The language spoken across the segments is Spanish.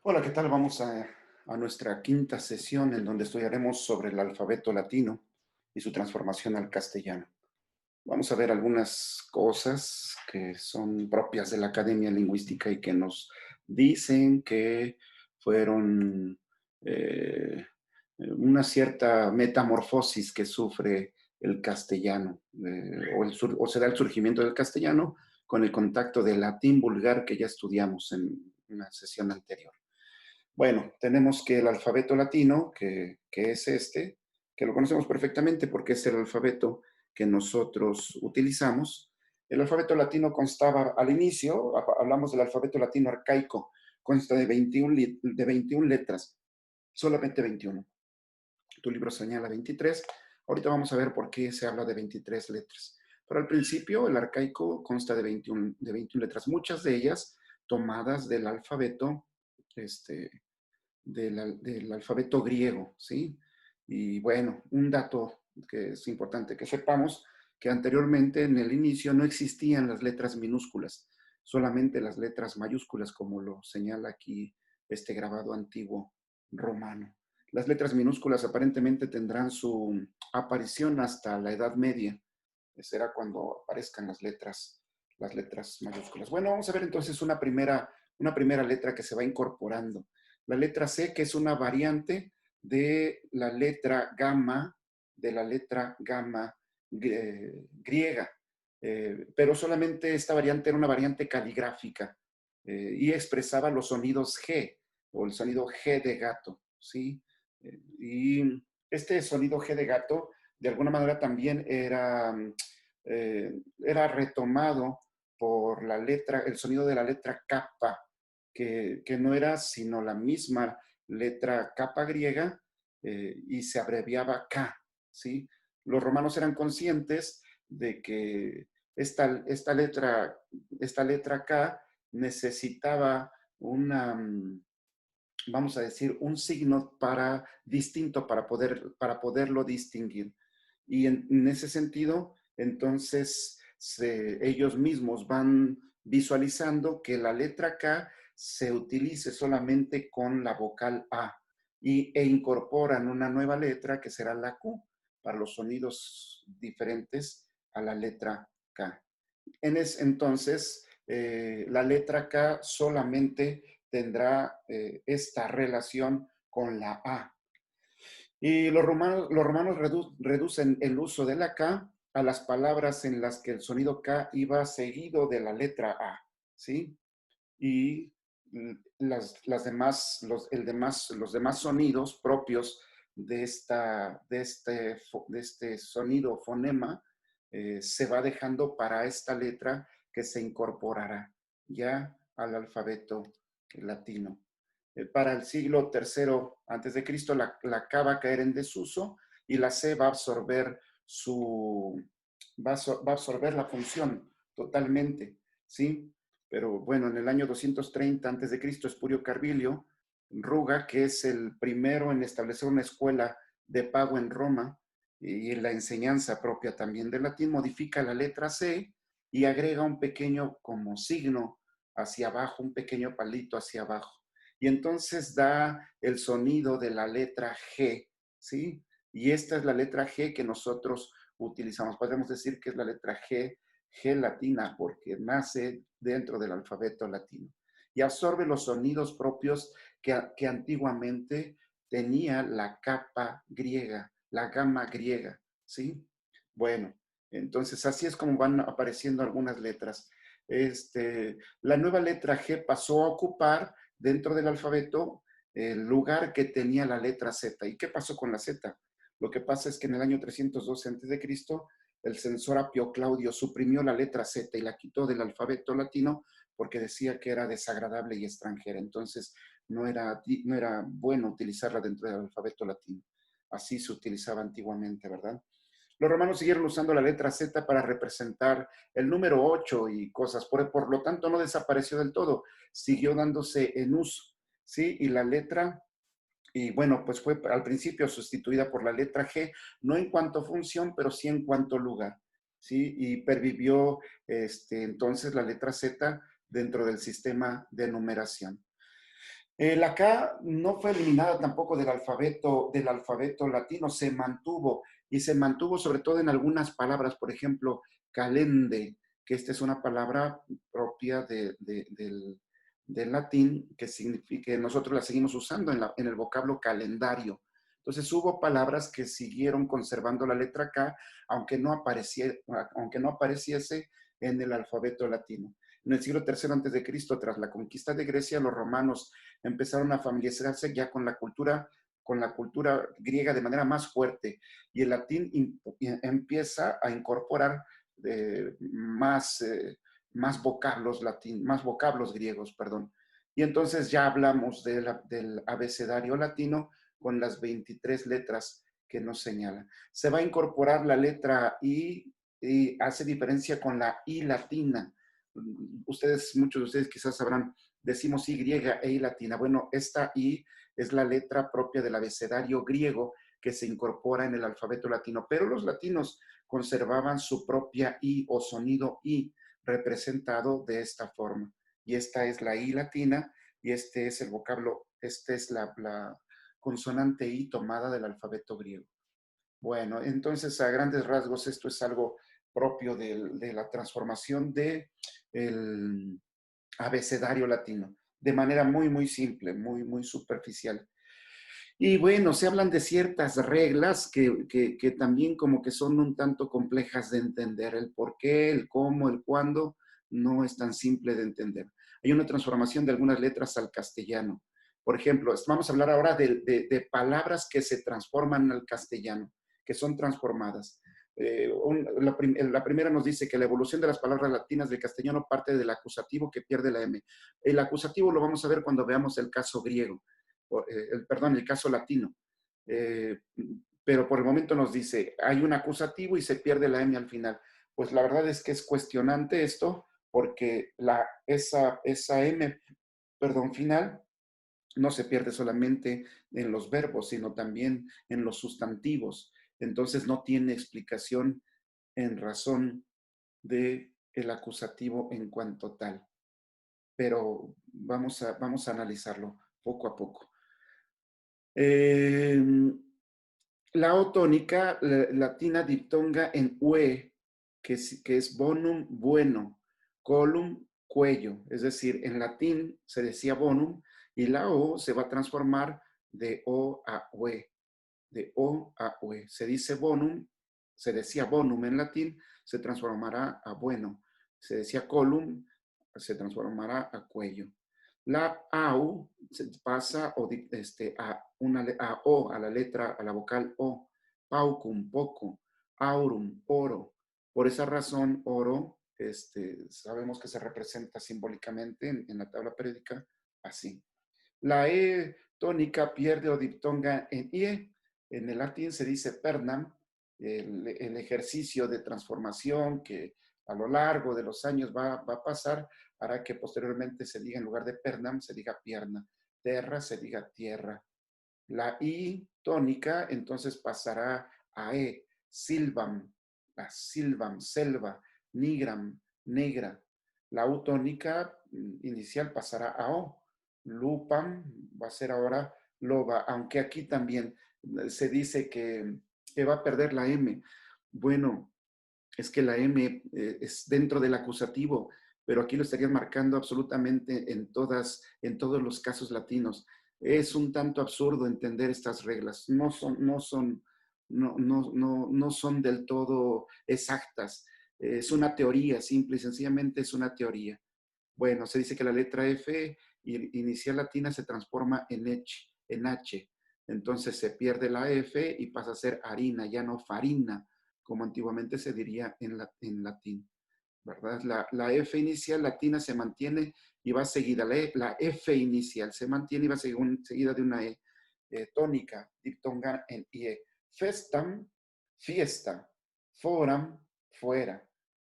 Hola, ¿qué tal? Vamos a nuestra quinta sesión en donde estudiaremos sobre el alfabeto latino y su transformación al castellano. Vamos a ver algunas cosas que son propias de la Academia Lingüística y que nos dicen que fueron una cierta metamorfosis que sufre el castellano, o se da el surgimiento del castellano con el contacto del latín vulgar que ya estudiamos en una sesión anterior. Bueno, tenemos que el alfabeto latino, que es este, que lo conocemos perfectamente porque es el alfabeto que nosotros utilizamos. El alfabeto latino constaba al inicio, hablamos del alfabeto latino arcaico, consta de 21, de 21 letras, solamente 21. Tu libro señala 23. Ahorita vamos a ver por qué se habla de 23 letras. Pero al principio el arcaico consta de 21 letras, muchas de ellas tomadas del alfabeto este, del alfabeto griego, ¿sí? Y bueno, un dato que es importante que sepamos, que anteriormente en el inicio no existían las letras minúsculas, solamente las letras mayúsculas, como lo señala aquí este grabado antiguo romano. Las letras minúsculas aparentemente tendrán su aparición hasta la Edad Media, será cuando aparezcan las letras mayúsculas. Bueno, vamos a ver entonces una primera letra que se va incorporando. La letra C, que es una variante de la letra gamma, de la letra gamma griega. Pero solamente esta variante era una variante caligráfica y expresaba los sonidos G o el sonido G de gato, ¿sí? Y este sonido G de gato de alguna manera también era retomado por la letra, el sonido de la letra kappa, que no era sino la misma letra kappa griega y se abreviaba K, ¿sí? Los romanos eran conscientes de que esta letra K necesitaba una, vamos a decir, un signo distinto para poderlo distinguir. Y en ese sentido, entonces, ellos mismos van visualizando que la letra K se utilice solamente con la vocal A e incorporan una nueva letra que será la Q para los sonidos diferentes a la letra K. Entonces, la letra K solamente tendrá esta relación con la A. Y los romanos reducen el uso de la K a las palabras en las que el sonido K iba seguido de la letra A, ¿sí? Y los demás sonidos propios de este sonido fonema se va dejando para esta letra que se incorporará ya al alfabeto latino. Para el siglo III antes de Cristo, la K va a caer en desuso y la C va a absorber va a absorber la función totalmente, ¿sí? Pero bueno, en el año 230 antes de Cristo, Espurio Carvilio Ruga, que es el primero en establecer una escuela de pago en Roma y la enseñanza propia también del latín, modifica la letra C y agrega un pequeño como signo hacia abajo, un pequeño palito hacia abajo. Y entonces da el sonido de la letra G, ¿sí? Y esta es la letra G que nosotros utilizamos. Podemos decir que es la letra G latina, porque nace dentro del alfabeto latino. Y absorbe los sonidos propios que antiguamente tenía la capa griega, la gama griega, ¿sí? Bueno, entonces así es como van apareciendo algunas letras. La nueva letra G pasó a ocupar dentro del alfabeto el lugar que tenía la letra Z. ¿Y qué pasó con la Z? Lo que pasa es que en el año 312 a.C., el censor Apio Claudio suprimió la letra Z y la quitó del alfabeto latino porque decía que era desagradable y extranjera. Entonces, no era bueno utilizarla dentro del alfabeto latino. Así se utilizaba antiguamente, ¿verdad? Los romanos siguieron usando la letra Z para representar el número 8 y cosas, por lo tanto no desapareció del todo, siguió dándose en uso, ¿sí? Y la letra, y bueno, pues fue al principio sustituida por la letra G, no en cuanto a función, pero sí en cuanto a lugar, ¿sí? Y pervivió entonces la letra Z dentro del sistema de numeración. La K no fue eliminada tampoco del alfabeto latino, se mantuvo y se mantuvo sobre todo en algunas palabras, por ejemplo, calende, que esta es una palabra propia del latín que significa, nosotros la seguimos usando en el vocablo calendario. Entonces hubo palabras que siguieron conservando la letra K, aunque no apareciese en el alfabeto latino. En el siglo III antes de Cristo, tras la conquista de Grecia, los romanos empezaron a familiarizarse ya con la cultura griega de manera más fuerte y el latín empieza a incorporar más vocablos griegos, perdón. Y entonces ya hablamos del abecedario latino con las 23 letras que nos señalan. Se va a incorporar la letra I y hace diferencia con la I latina. Muchos de ustedes quizás sabrán, decimos Y e I latina. Bueno, esta I es la letra propia del abecedario griego que se incorpora en el alfabeto latino, pero los latinos conservaban su propia I o sonido I representado de esta forma. Y esta es la I latina y este es el vocablo, esta es la consonante I tomada del alfabeto griego. Bueno, entonces a grandes rasgos esto es algo propio de la transformación del abecedario latino, de manera muy, muy simple, muy, muy superficial. Y bueno, se hablan de ciertas reglas que también como que son un tanto complejas de entender. El por qué, el cómo, el cuándo, no es tan simple de entender. Hay una transformación de algunas letras al castellano. Por ejemplo, vamos a hablar ahora de palabras que se transforman al castellano, que son transformadas. La primera nos dice que la evolución de las palabras latinas del castellano parte del acusativo que pierde la M. El acusativo lo vamos a ver cuando veamos el caso griego perdón, el caso latino. Eh, pero por el momento nos dice, hay un acusativo y se pierde la M al final. Pues la verdad es que es cuestionante esto, porque esa M, perdón, final, no se pierde solamente en los verbos, sino también en los sustantivos. Entonces no tiene explicación en razón de el acusativo en cuanto tal. Pero vamos a analizarlo poco a poco. Eh, la O tónica latina diptonga en UE, que es bonum, bueno, colum, cuello. Es decir, en latín se decía bonum y la O se va a transformar de O a UE, de O a UE. Se dice bonum, se decía bonum en latín, se transformará a bueno. Se decía colum, se transformará a cuello. La AU se pasa a O, a la letra, a la vocal O. Paucum, poco. Aurum, oro. Por esa razón, oro, sabemos que se representa simbólicamente en la tabla periódica así. La E tónica pierde o diptonga en IE. En el latín se dice pernam, el ejercicio de transformación que a lo largo de los años va a pasar, hará que posteriormente se diga en lugar de pernam, se diga pierna. Terra se diga tierra. La I tónica entonces pasará a E. Silvam, la silvam, selva, nigram, negra. La U tónica inicial pasará a O. Lupam va a ser ahora loba, aunque aquí también se dice que va a perder la M. Bueno, es que la M es dentro del acusativo, pero aquí lo estarían marcando absolutamente en todos los casos latinos. Es un tanto absurdo entender estas reglas. No son del todo exactas. Es una teoría, simple y sencillamente es una teoría. Bueno, se dice que la letra F inicial latina se transforma en H. Entonces se pierde la F y pasa a ser harina, ya no farina, como antiguamente se diría en latín. ¿Verdad? La F inicial latina se mantiene y va seguida. La F inicial se mantiene y va seguida de una E tónica, diptonga en IE. Festam, fiesta. Foram, fuera.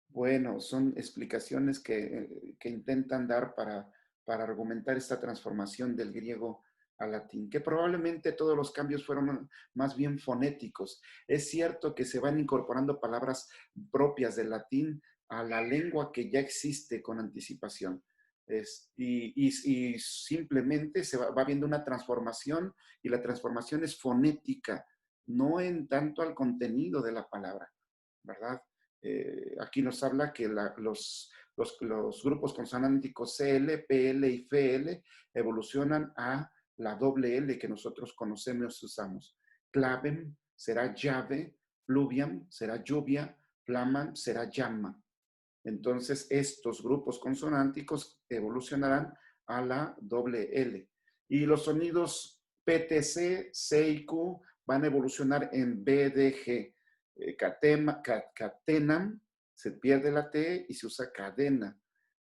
Bueno, son explicaciones que intentan dar para argumentar esta transformación del griego al latín, que probablemente todos los cambios fueron más bien fonéticos. Es cierto que se van incorporando palabras propias del latín a la lengua que ya existe con anticipación, Y simplemente va viendo una transformación, y la transformación es fonética, no en tanto al contenido de la palabra, ¿verdad? Aquí nos habla que los grupos consonánticos CL, PL y FL evolucionan a la doble L que nosotros conocemos y usamos. Clavem será llave, pluviam será lluvia, flaman será llama. Entonces, estos grupos consonánticos evolucionarán a la doble L. Y los sonidos PTC, C y Q van a evolucionar en BDG. Catenam, se pierde la T y se usa cadena.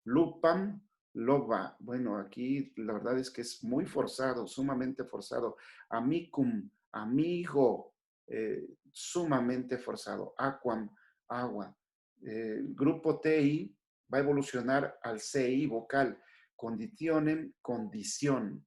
Lupam, loba. Bueno, aquí la verdad es que es muy forzado, sumamente forzado. Amicum, amigo, sumamente forzado. Aquam, agua. Grupo TI va a evolucionar al CI vocal. Conditionen, condición.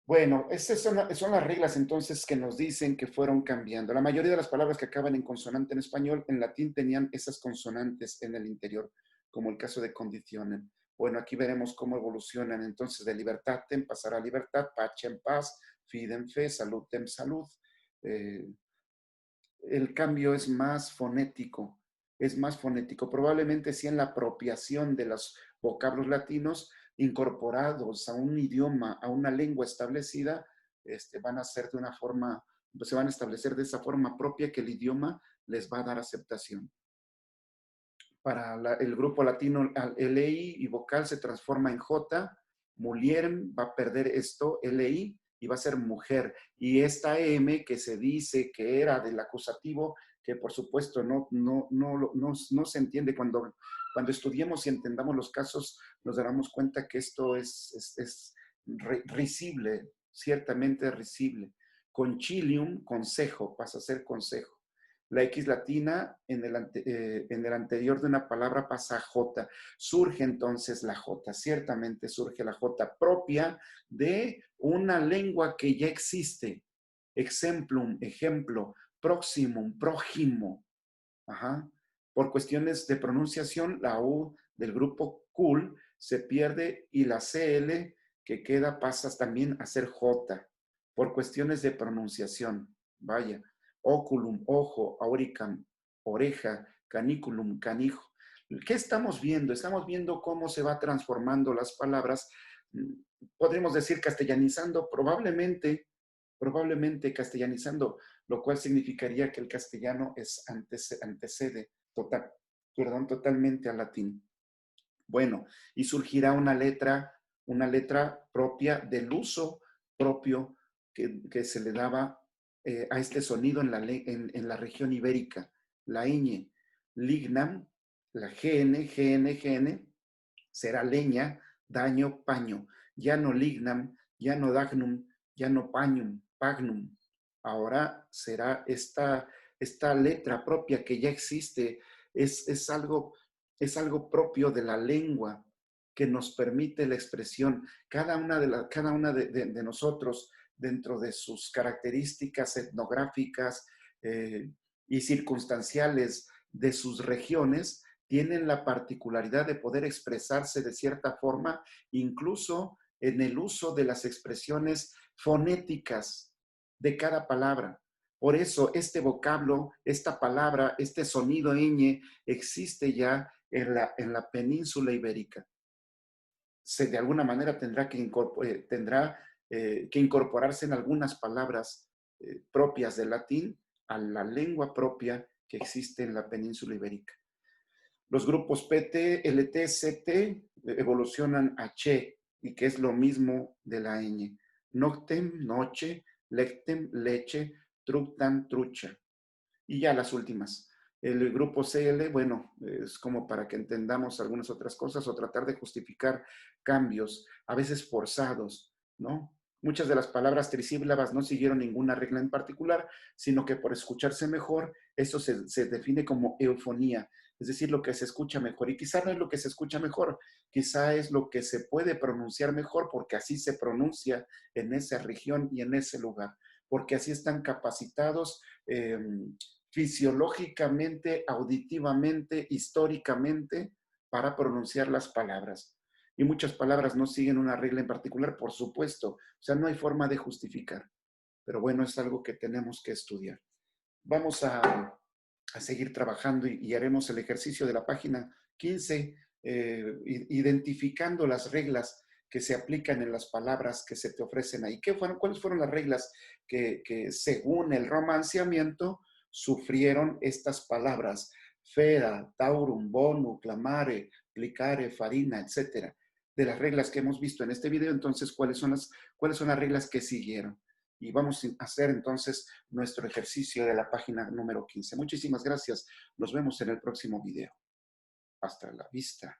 Bueno, esas son las reglas entonces que nos dicen que fueron cambiando. La mayoría de las palabras que acaban en consonante en español, en latín tenían esas consonantes en el interior, como el caso de conditionen. Bueno, aquí veremos cómo evolucionan entonces de libertatem, pasará a libertad, pacem, paz, fidem, fe, salutem, salud. El cambio es más fonético, es más fonético. Probablemente sí en la apropiación de los vocablos latinos incorporados a un idioma, a una lengua establecida, van a ser de una forma, se van a establecer de esa forma propia que el idioma les va a dar aceptación. Para el grupo latino, LI y vocal se transforma en J, mulierem va a perder esto, LI, y va a ser mujer. Y esta M que se dice que era del acusativo, que por supuesto no se entiende cuando estudiemos y entendamos los casos, nos daremos cuenta que esto es risible, ciertamente risible. Concilium, consejo, pasa a ser consejo. La X latina en el anterior de una palabra pasa a J. Surge entonces la J, ciertamente surge la J propia de una lengua que ya existe. Exemplum, ejemplo, proximum, prójimo. Ajá. Por cuestiones de pronunciación, la U del grupo cool se pierde y la CL que queda pasa también a ser J. Por cuestiones de pronunciación. Vaya. Oculum, ojo, auricam, oreja, caniculum, canijo. ¿Qué estamos viendo? Estamos viendo cómo se va transformando las palabras. Podríamos decir castellanizando, probablemente castellanizando, lo cual significaría que el castellano antecede totalmente al latín. Bueno, y surgirá una letra propia del uso propio que se le daba a este sonido en la región ibérica, la ñ. Lignam, la GN, será leña, daño, paño. Ya no lignam, ya no dagnum, ya no pagnum. Ahora será esta letra propia que ya existe, es algo propio de la lengua que nos permite la expresión. Cada una de nosotros, dentro de sus características etnográficas y circunstanciales de sus regiones, tienen la particularidad de poder expresarse de cierta forma, incluso en el uso de las expresiones fonéticas de cada palabra. Por eso este vocablo, esta palabra, este sonido ñ existe ya en la península ibérica. De alguna manera tendrá que incorporarse en algunas palabras propias del latín a la lengua propia que existe en la península ibérica. Los grupos PT, LT, CT evolucionan a che, y que es lo mismo de la ñ. Noctem, noche, lectem, leche, tructan, trucha. Y ya las últimas. El grupo CL, bueno, es como para que entendamos algunas otras cosas o tratar de justificar cambios, a veces forzados, ¿no? Muchas de las palabras trisílabas no siguieron ninguna regla en particular, sino que por escucharse mejor, eso se define como eufonía, es decir, lo que se escucha mejor. Y quizá no es lo que se escucha mejor, quizá es lo que se puede pronunciar mejor porque así se pronuncia en esa región y en ese lugar, porque así están capacitados fisiológicamente, auditivamente, históricamente, para pronunciar las palabras. y muchas palabras no siguen una regla en particular, por supuesto. O sea, no hay forma de justificar. Pero bueno, es algo que tenemos que estudiar. Vamos a seguir trabajando y haremos el ejercicio de la página 15, identificando las reglas que se aplican en las palabras que se te ofrecen ahí. ¿Cuáles fueron las reglas que según el romanciamiento sufrieron estas palabras? Fera, taurum, bonu, clamare, plicare, farina, etcétera. De las reglas que hemos visto en este video, entonces, cuáles son las reglas que siguieron? Y vamos a hacer entonces nuestro ejercicio de la página número 15. Muchísimas gracias. Nos vemos en el próximo video. Hasta la vista.